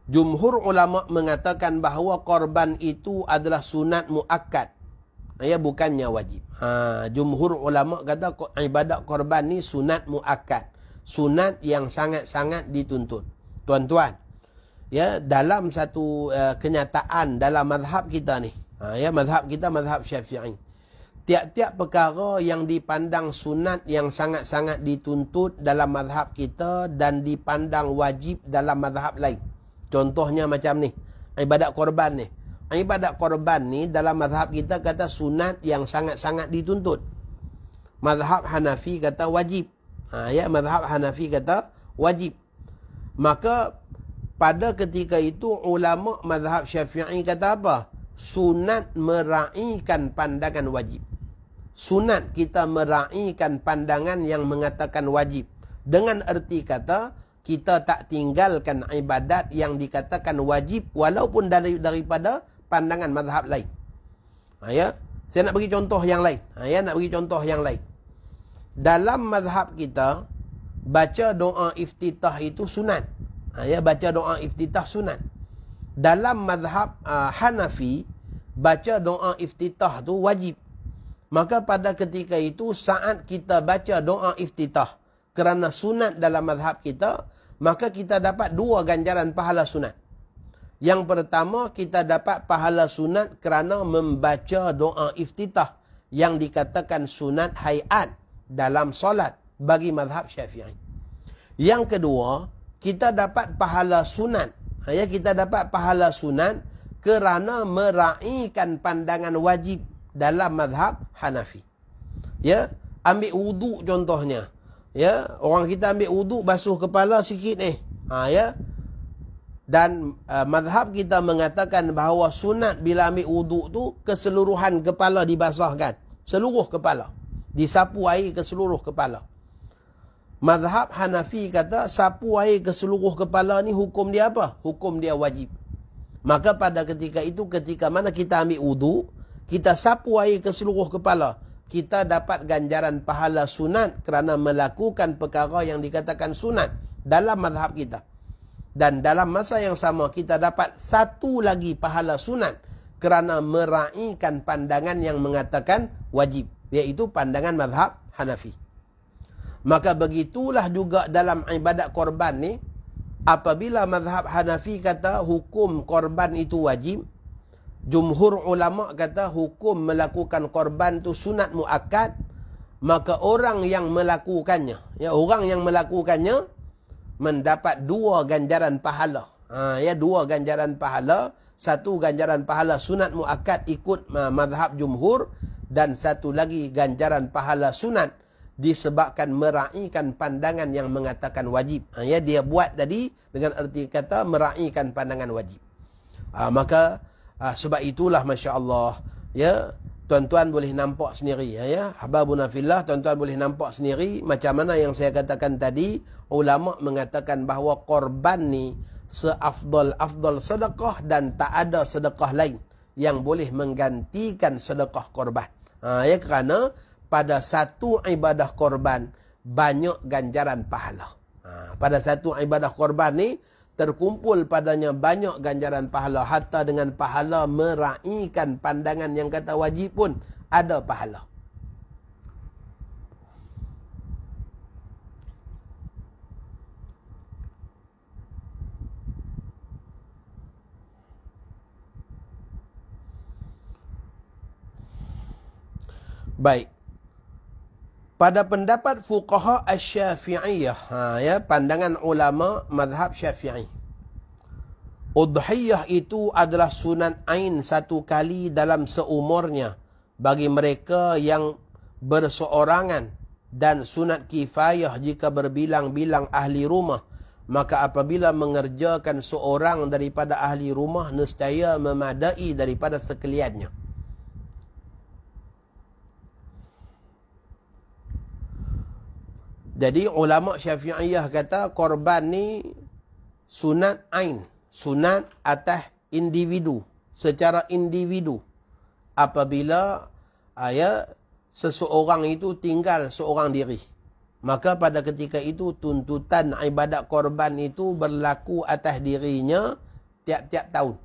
Speaker 1: Jumhur ulama mengatakan bahawa korban itu adalah sunat muakkad, ya, bukannya wajib. Jumhur ulama kata ibadat korban ni sunat muakkad, sunat yang sangat-sangat dituntut. Tuan-tuan, ya, dalam satu kenyataan dalam mazhab kita ni, ya, mazhab kita mazhab Syafi'i, tiap-tiap perkara yang dipandang sunat yang sangat-sangat dituntut dalam mazhab kita dan dipandang wajib dalam mazhab lain. Contohnya macam ni, ibadat korban ni. Ibadat korban ni dalam mazhab kita kata sunat yang sangat-sangat dituntut. Mazhab Hanafi kata wajib. Ya, mazhab Hanafi kata wajib. Maka pada ketika itu ulama mazhab Syafi'i kata apa? Sunat meraihkan pandangan wajib. Sunat kita meraihkan pandangan yang mengatakan wajib. Dengan erti kata, kita tak tinggalkan ibadat yang dikatakan wajib walaupun daripada pandangan mazhab lain. Ya, saya nak bagi contoh yang lain. Ya, nak bagi contoh yang lain. Dalam mazhab kita, baca doa iftitah itu sunat. Ya, baca doa iftitah sunat. Dalam mazhab Hanafi, baca doa iftitah tu wajib. Maka pada ketika itu saat kita baca doa iftitah kerana sunat dalam mazhab kita, maka kita dapat dua ganjaran pahala sunat. Yang pertama, kita dapat pahala sunat kerana membaca doa iftitah yang dikatakan sunat hayat dalam solat bagi mazhab Syafi'i. Yang kedua, kita dapat pahala sunat. Ya, kita dapat pahala sunat kerana meraihkan pandangan wajib dalam mazhab Hanafi. Ya, ambil wuduk contohnya. Ya, orang kita ambil wuduk basuh kepala sikit ni. Ya. Dan mazhab kita mengatakan bahawa sunat bila ambil wuduk tu keseluruhan kepala dibasahkan. Seluruh kepala. Disapu air ke seluruh kepala. Mazhab Hanafi kata sapu air ke seluruh kepala ni hukum dia apa? Hukum dia wajib. Maka pada ketika itu, ketika mana kita ambil wuduk, kita sapu air ke seluruh kepala, kita dapat ganjaran pahala sunat kerana melakukan perkara yang dikatakan sunat dalam mazhab kita. Dan dalam masa yang sama, kita dapat satu lagi pahala sunat kerana meraihkan pandangan yang mengatakan wajib, iaitu pandangan mazhab Hanafi. Maka begitulah juga dalam ibadat korban ni, apabila mazhab Hanafi kata hukum korban itu wajib, jumhur ulama kata hukum melakukan korban tu sunat muakkad, maka orang yang melakukannya, ya, orang yang melakukannya mendapat dua ganjaran pahala. Ya, dua ganjaran pahala. Satu ganjaran pahala sunat muakkad ikut mazhab jumhur, dan satu lagi ganjaran pahala sunat disebabkan meraihkan pandangan yang mengatakan wajib. Ya, dia buat tadi dengan erti kata meraihkan pandangan wajib. Maka sebab itulah masya-Allah, ya, tuan-tuan boleh nampak sendiri, ya, ahbabuna fillah, tuan-tuan boleh nampak sendiri macam mana yang saya katakan tadi, ulama mengatakan bahawa korban ni seafdal sedekah dan tak ada sedekah lain yang boleh menggantikan sedekah korban. Ya, kerana pada satu ibadah korban banyak ganjaran pahala. Pada satu ibadah korban ni terkumpul padanya banyak ganjaran pahala, hatta dengan pahala meraihkan pandangan yang kata wajib pun ada pahala. Baik. Pada pendapat fuqaha asy-Syafi'iyah, ya, pandangan ulama mazhab Syafi'i, udhiyah itu adalah sunat ain satu kali dalam seumurnya bagi mereka yang berseorangan, dan sunat kifayah jika berbilang-bilang ahli rumah. Maka apabila mengerjakan seorang daripada ahli rumah, nescaya memadai daripada sekaliannya. Jadi ulama Syafi'iyah kata korban ni sunat ain, sunat atas individu, secara individu. Apabila seseorang itu tinggal seorang diri, maka pada ketika itu tuntutan ibadat korban itu berlaku atas dirinya tiap-tiap tahun.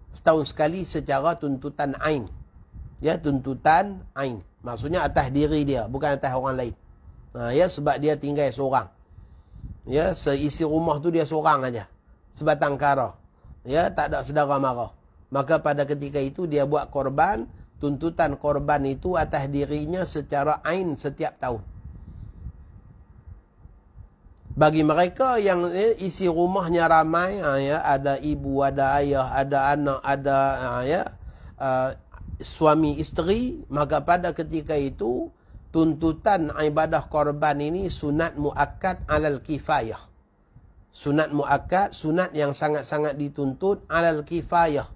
Speaker 1: Setahun sekali secara tuntutan ain. Ya, tuntutan ain. Maksudnya atas diri dia, bukan atas orang lain. Ya, sebab dia tinggal seorang. Ya, seisi rumah tu dia seorang aja. Sebatang kara. Ya, tak ada saudara mara. Maka pada ketika itu dia buat korban, tuntutan korban itu atas dirinya secara ain setiap tahun. Bagi mereka yang isi rumahnya ramai, ya, ada ibu, ada ayah, ada anak, ada suami isteri, maka pada ketika itu tuntutan ibadah korban ini sunat muakkad alal kifayah. Sunat muakkad, sunat yang sangat-sangat dituntut alal kifayah.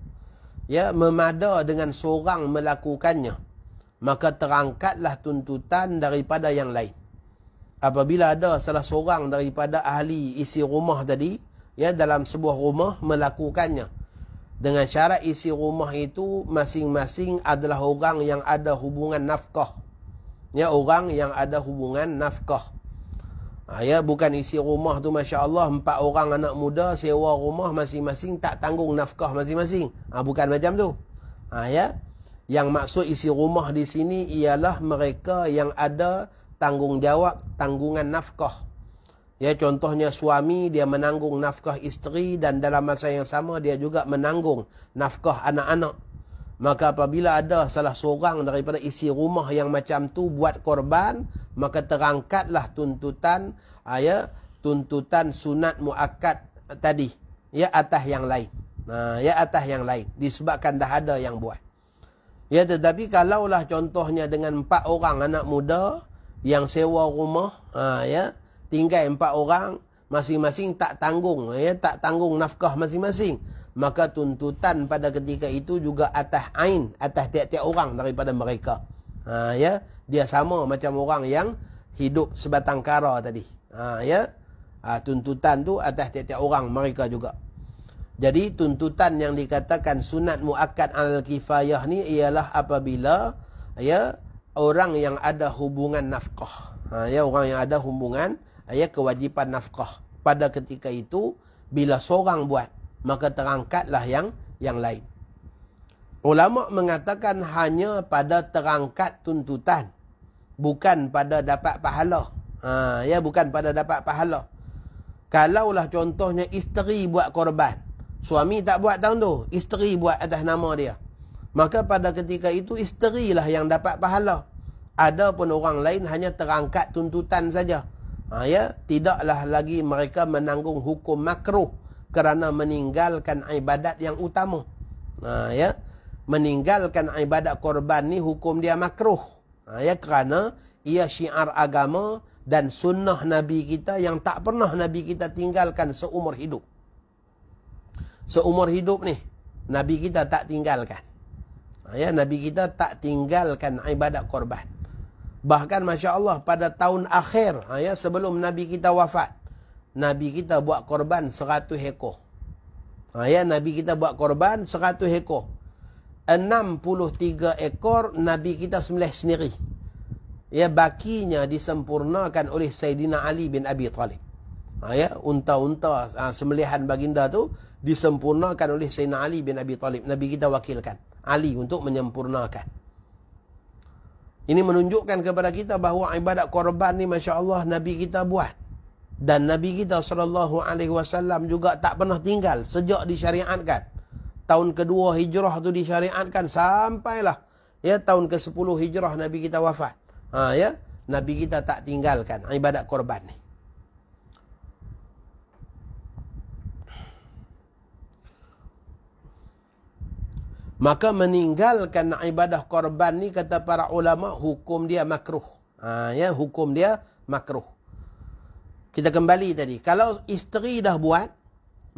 Speaker 1: Ya, memada dengan seorang melakukannya, maka terangkatlah tuntutan daripada yang lain. Apabila ada salah seorang daripada ahli isi rumah tadi, ya, dalam sebuah rumah melakukannya, dengan syarat isi rumah itu masing-masing adalah orang yang ada hubungan nafkah. Ya, orang yang ada hubungan nafkah. Ya, bukan isi rumah tu Masya Allah 4 orang anak muda sewa rumah masing-masing tak tanggung nafkah masing-masing. Bukan macam tu. Ya, yang maksud isi rumah di sini ialah mereka yang ada tanggungjawab, tanggungan nafkah. Ya, contohnya suami dia menanggung nafkah isteri, dan dalam masa yang sama dia juga menanggung nafkah anak-anak. Maka apabila ada salah seorang daripada isi rumah yang macam tu buat korban, maka terangkatlah tuntutan, tuntutan sunat muakkad tadi, ya, atas yang lain. Ya, atas yang lain, disebabkan dah ada yang buat. Ya, tetapi kalaulah contohnya dengan 4 orang anak muda yang sewa rumah, ya, tinggal 4 orang, masing-masing tak tanggung, ya, tak tanggung nafkah masing-masing, maka tuntutan pada ketika itu juga atas ain, atas tiap-tiap orang daripada mereka. Ya, dia sama macam orang yang hidup sebatang kara tadi. Ya, tuntutan tu atas tiap-tiap orang mereka juga. Jadi tuntutan yang dikatakan sunat muakkad al kifayah ni ialah apabila, ya, orang yang ada hubungan nafkah. Ya, orang yang ada hubungan, ya, kewajipan nafkah. Pada ketika itu bila seorang buat, maka terangkatlah yang lain. Ulama mengatakan hanya pada terangkat tuntutan, bukan pada dapat pahala. Ya, bukan pada dapat pahala. Kalaulah contohnya isteri buat korban, suami tak buat tahun tu, isteri buat atas nama dia, maka pada ketika itu isterilah yang dapat pahala. Adapun orang lain hanya terangkat tuntutan saja. Ya, tidaklah lagi mereka menanggung hukum makruh kerana meninggalkan ibadat yang utama. Ya, meninggalkan ibadat korban ni hukum dia makruh. Ya, kerana ia syiar agama dan sunnah Nabi kita yang tak pernah Nabi kita tinggalkan seumur hidup. Seumur hidup ni Nabi kita tak tinggalkan. Ya, Nabi kita tak tinggalkan ibadat korban. Bahkan Masya Allah pada tahun akhir, ya, sebelum Nabi kita wafat, Nabi kita buat korban 100 ekor. Ya, Nabi kita buat korban 100 ekor. 63 ekor Nabi kita sembelih sendiri. Ya, bakinya disempurnakan oleh Sayyidina Ali bin Abi Talib. Ya, unta-unta sembelihan baginda tu disempurnakan oleh Sayyidina Ali bin Abi Talib. Nabi kita wakilkan Ali untuk menyempurnakan. Ini menunjukkan kepada kita bahawa ibadat korban ni Masya Allah Nabi kita buat. Dan Nabi kita SAW juga tak pernah tinggal sejak disyariatkan. Tahun kedua hijrah tu disyariatkan sampailah, ya, tahun ke-10 hijrah Nabi kita wafat. Ya, Nabi kita tak tinggalkan ibadat korban ni. Maka meninggalkan ibadah korban ni, kata para ulama, hukum dia makruh. Ya, hukum dia makruh. Kita kembali tadi. Kalau isteri dah buat,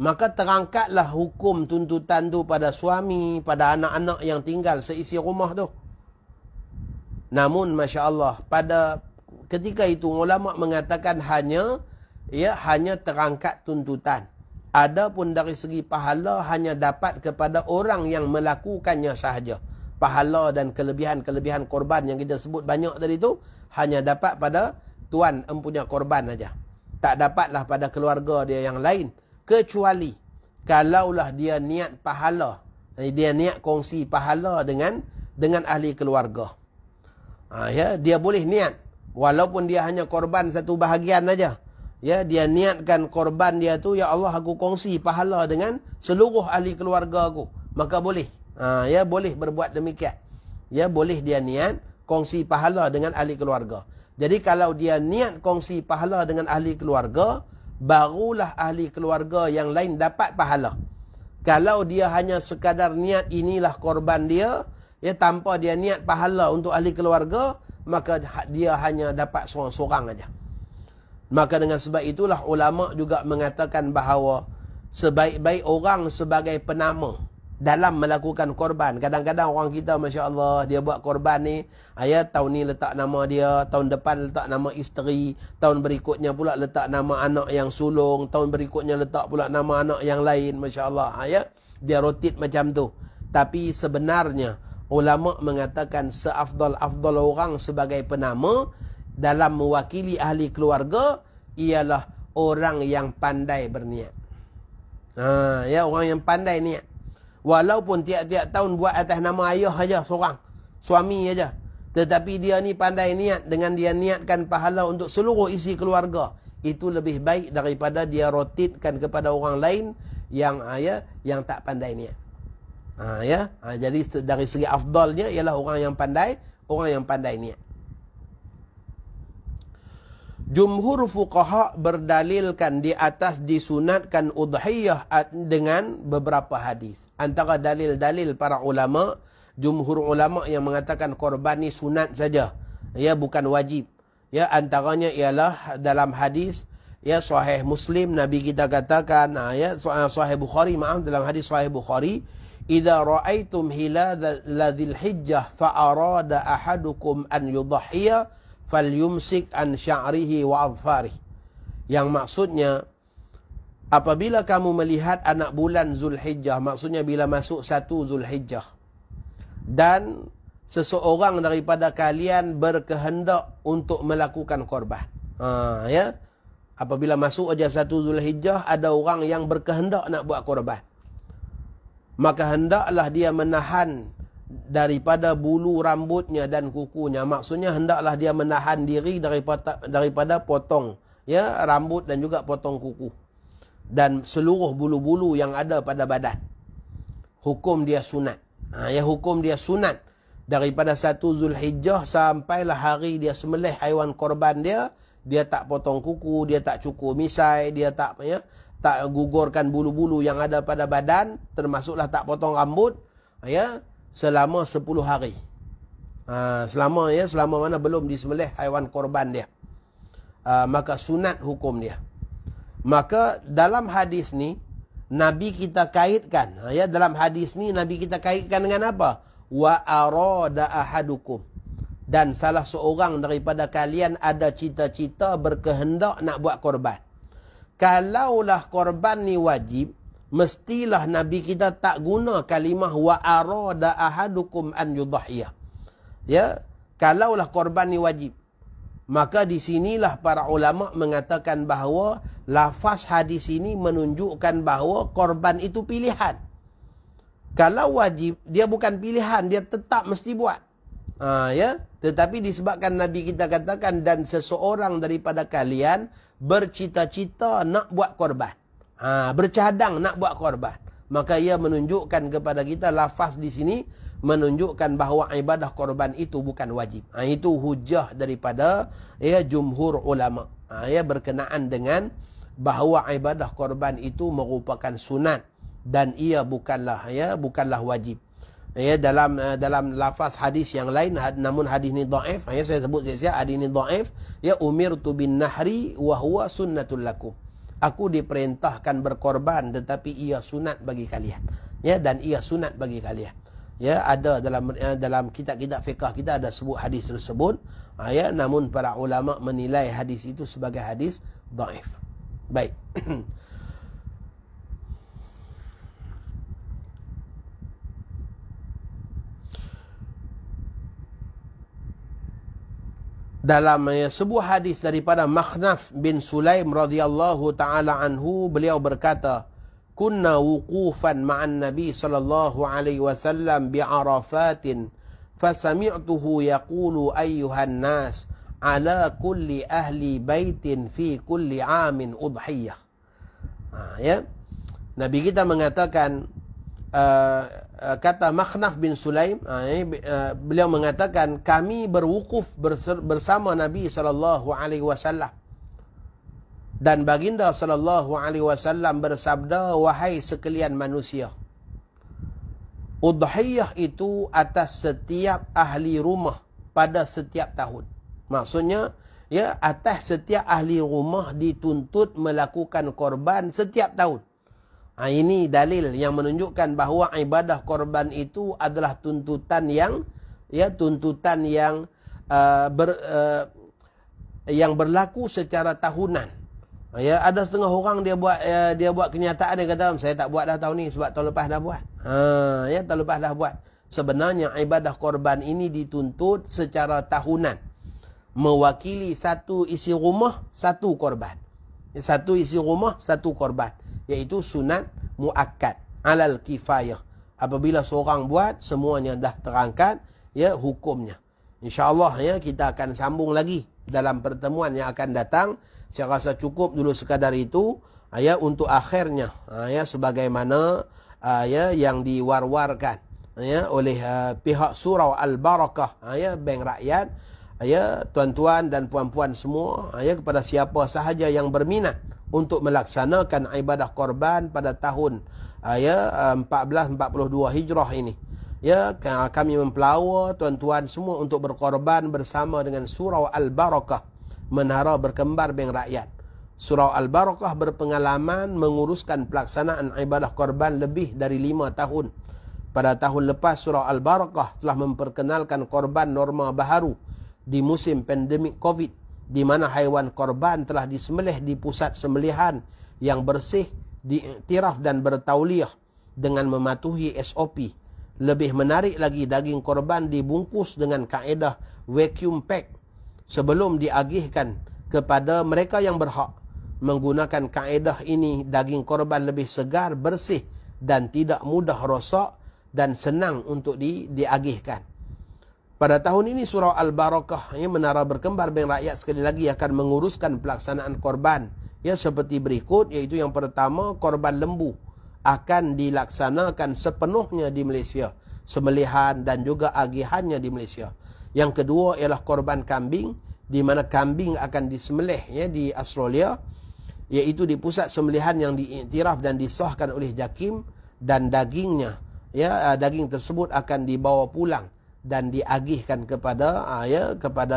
Speaker 1: maka terangkatlah hukum tuntutan tu pada suami, pada anak-anak yang tinggal seisi rumah tu. Namun, Masya Allah, pada ketika itu ulama mengatakan hanya terangkat tuntutan. Adapun dari segi pahala hanya dapat kepada orang yang melakukannya sahaja. Pahala dan kelebihan-kelebihan korban yang kita sebut banyak tadi tu hanya dapat pada tuan empunya korban saja. Tak dapatlah pada keluarga dia yang lain. Kecuali kalaulah dia niat pahala, dia niat kongsi pahala dengan ahli keluarga. Ya, dia boleh niat walaupun dia hanya korban satu bahagian saja. Ya, dia niatkan korban dia tu, ya Allah, aku kongsi pahala dengan seluruh ahli keluarga aku. Maka boleh. Ya, boleh berbuat demikian. Ya, boleh dia niat kongsi pahala dengan ahli keluarga. Jadi kalau dia niat kongsi pahala dengan ahli keluarga, barulah ahli keluarga yang lain dapat pahala. Kalau dia hanya sekadar niat inilah korban dia, ya, tanpa dia niat pahala untuk ahli keluarga, maka dia hanya dapat seorang-seorang saja. Maka dengan sebab itulah ulama juga mengatakan bahawa sebaik-baik orang sebagai penama dalam melakukan korban. Kadang-kadang orang kita, Masya Allah, dia buat korban ni, tahun ni letak nama dia, tahun depan letak nama isteri, tahun berikutnya pula letak nama anak yang sulung, tahun berikutnya letak pula nama anak yang lain, Masya Allah. Dia rotate macam tu. Tapi sebenarnya ulama mengatakan seafdal-afdal orang sebagai penama dalam mewakili ahli keluarga ialah orang yang pandai berniat. Ya, orang yang pandai niat. Walaupun tiap-tiap tahun buat atas nama ayah saja seorang, suami saja, tetapi dia ni pandai niat dengan dia niatkan pahala untuk seluruh isi keluarga. Itu lebih baik daripada dia rotitkan kepada orang lain yang tak pandai niat. Jadi dari segi afdalnya ialah orang yang pandai niat. Jumhur fuqaha berdalilkan di atas disunatkan udhiyah dengan beberapa hadis. Antara dalil-dalil para ulama, jumhur ulama yang mengatakan korban ni sunat saja, ya, bukan wajib. Ya, antaranya ialah dalam hadis, ya, sahih Muslim, Nabi kita katakan, sahih Bukhari, dalam hadis sahih Bukhari, idza ra'aitum hilal dzil hijjah fa arada ahadukum an yudhhiya falyumsik an sya'rihi wa adfarih. Yang maksudnya, apabila kamu melihat anak bulan Zulhijjah, maksudnya bila masuk 1 Zulhijjah, dan seseorang daripada kalian berkehendak untuk melakukan korban. Ya, apabila masuk aja 1 Zulhijjah, ada orang yang berkehendak nak buat korban, maka hendaklah dia menahan daripada bulu rambutnya dan kukunya. Maksudnya hendaklah dia menahan diri daripada potong, ya, rambut dan juga potong kuku dan seluruh bulu-bulu yang ada pada badan. Hukum dia sunat. Hukum dia sunat daripada 1 Zulhijjah sampailah hari dia sembelih haiwan korban dia. Dia tak potong kuku, dia tak cukur misai, dia tak gugurkan bulu-bulu yang ada pada badan, termasuklah tak potong rambut, ya, selama 10 hari. Selama mana belum disembelih haiwan korban dia. Maka sunat hukum dia. Maka dalam hadis ni Nabi kita kaitkan, dalam hadis ni Nabi kita kaitkan dengan apa? Wa arada ahadukum, dan salah seorang daripada kalian ada cita-cita berkehendak nak buat korban. Kalaulah korban ni wajib, mestilah Nabi kita tak guna kalimah wa arada ahadukum an yudhhiya. Ya, kalaulah korban ni wajib, maka di sinilah para ulama mengatakan bahawa lafaz hadis ini menunjukkan bahawa korban itu pilihan. Kalau wajib, dia bukan pilihan, dia tetap mesti buat. Ya, tetapi disebabkan Nabi kita katakan dan seseorang daripada kalian bercita-cita nak buat korban, bercadang nak buat korban, maka ia menunjukkan kepada kita lafaz di sini menunjukkan bahawa ibadah korban itu bukan wajib. Itu hujah daripada jumhur ulama. Berkenaan dengan bahawa ibadah korban itu merupakan sunat dan ia bukanlah wajib. Dalam lafaz hadis yang lain, namun hadis ni dhaif, saya sebut siap-siap hadis ni dhaif, umirtu bin nahri wa huwa sunnatul lakum. Aku diperintahkan berkorban tetapi ia sunat bagi kalian. Dan ia sunat bagi kalian. Ada dalam kitab-kitab fiqh kita ada sebut hadis tersebut. Namun para ulama menilai hadis itu sebagai hadis dhaif. Baik. Dalam sebuah hadis daripada Makhnaf bin Sulaim radhiyallahu taala anhu, beliau berkata, "Kunna wuqufan ma'an Nabi sallallahu alaihi wasallam bi Arafatin, fasami'tuhu yaqulu ayyuhan nas, ala kulli ahli baitin fi kulli 'amin udhiyah." Nabi kita mengatakan, kata Makhnaf bin Sulaim, beliau mengatakan, kami berwukuf bersama Nabi SAW. Dan baginda SAW bersabda, wahai sekalian manusia, udhiyah itu atas setiap ahli rumah pada setiap tahun. Maksudnya, atas setiap ahli rumah dituntut melakukan korban setiap tahun. Ini dalil yang menunjukkan bahawa ibadah korban itu adalah tuntutan yang berlaku secara tahunan. Ada setengah orang dia buat kenyataan, dia kata saya tak buat dah tahun ni sebab tahun lepas dah buat. Tahun lepas dah buat. Sebenarnya ibadah korban ini dituntut secara tahunan. Mewakili satu isi rumah, satu korban. Satu isi rumah, satu korban. Iaitu sunat muakkad alal kifayah. Apabila seorang buat, semuanya dah terangkat hukumnya. InsyaAllah kita akan sambung lagi dalam pertemuan yang akan datang. Saya rasa cukup dulu sekadar itu untuk akhirnya sebagaimana yang diwar-warkan oleh pihak surau Al-Barakah, Bank Rakyat, tuan-tuan dan puan-puan semua, kepada siapa sahaja yang berminat untuk melaksanakan ibadah korban pada tahun 1442 Hijrah ini. Kami mempelawa tuan-tuan semua untuk berkorban bersama dengan Surau Al-Barakah, Menara Berkembar Bank Rakyat. Surau Al-Barakah berpengalaman menguruskan pelaksanaan ibadah korban lebih dari 5 tahun. Pada tahun lepas, Surau Al-Barakah telah memperkenalkan korban norma baharu di musim pandemik COVID, di mana haiwan korban telah disembelih di pusat sembelihan yang bersih, diiktiraf dan bertauliah dengan mematuhi SOP. Lebih menarik lagi, daging korban dibungkus dengan kaedah vacuum pack sebelum diagihkan kepada mereka yang berhak. Menggunakan kaedah ini, daging korban lebih segar, bersih dan tidak mudah rosak dan senang untuk diagihkan. Pada tahun ini Surau Al-Barakah, Menara Berkembar Bank Rakyat sekali lagi akan menguruskan pelaksanaan korban seperti berikut, iaitu yang pertama, korban lembu akan dilaksanakan sepenuhnya di Malaysia, sembelihan dan juga agihannya di Malaysia. Yang kedua ialah korban kambing, di mana kambing akan disembelih di Australia, iaitu di pusat sembelihan yang diiktiraf dan disahkan oleh JAKIM, dan dagingnya, daging tersebut akan dibawa pulang dan diagihkan kepada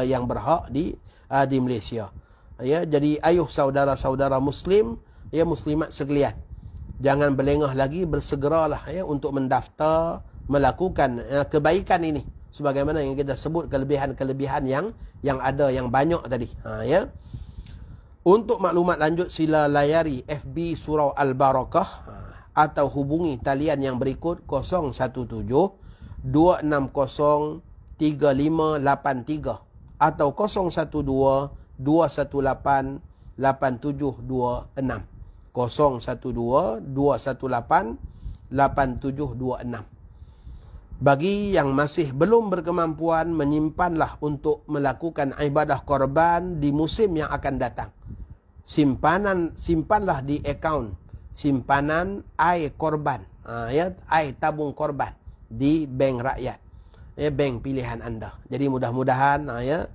Speaker 1: yang berhak di Malaysia. Jadi ayuh saudara-saudara muslim, muslimat sekalian, jangan berlengah lagi, bersegeralah untuk mendaftar melakukan kebaikan ini sebagaimana yang kita sebut kelebihan-kelebihan yang ada, yang banyak tadi. Untuk maklumat lanjut, sila layari FB Surau Al-Barakah atau hubungi talian yang berikut 017-260-3583 atau 012-218-8726. 012-218-8726. Bagi yang masih belum berkemampuan, menyimpanlah untuk melakukan ibadah korban di musim yang akan datang. Simpanlah di akaun simpanan korban. ya, tabung korban di bank rakyat, ya, bank pilihan anda. Jadi mudah-mudahan ya,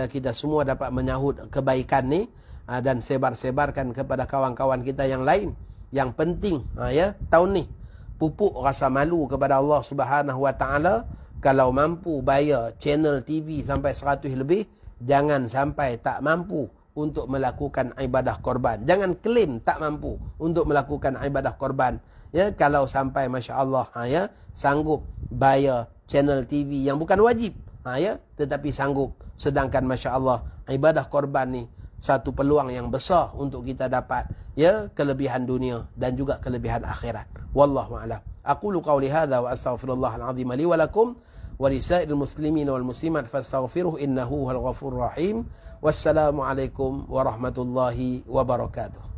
Speaker 1: kita semua dapat menyahut kebaikan ni dan sebar-sebarkan kepada kawan-kawan kita yang lain. Yang penting ya, tahun ni pupuk rasa malu kepada Allah Subhanahu Wa Taala. Kalau mampu bayar channel TV sampai 100 lebih, jangan sampai tak mampu untuk melakukan ibadah korban. Jangan klaim tak mampu untuk melakukan ibadah korban. Ya, kalau sampai masya-Allah ya, sanggup bayar channel TV yang bukan wajib, ya, tetapi sanggup. Sedangkan masya-Allah ibadah korban ni satu peluang yang besar untuk kita dapat, ya, kelebihan dunia dan juga kelebihan akhirat. Wallahu a'lam. Aqulu qawli hadza wa astaghfirullahal azim li wa lakum wa lisairil muslimin wal muslimat fastaghfiruhu innahu huwal ghafurur rahim. Wassalamu alaikum warahmatullahi wabarakatuh.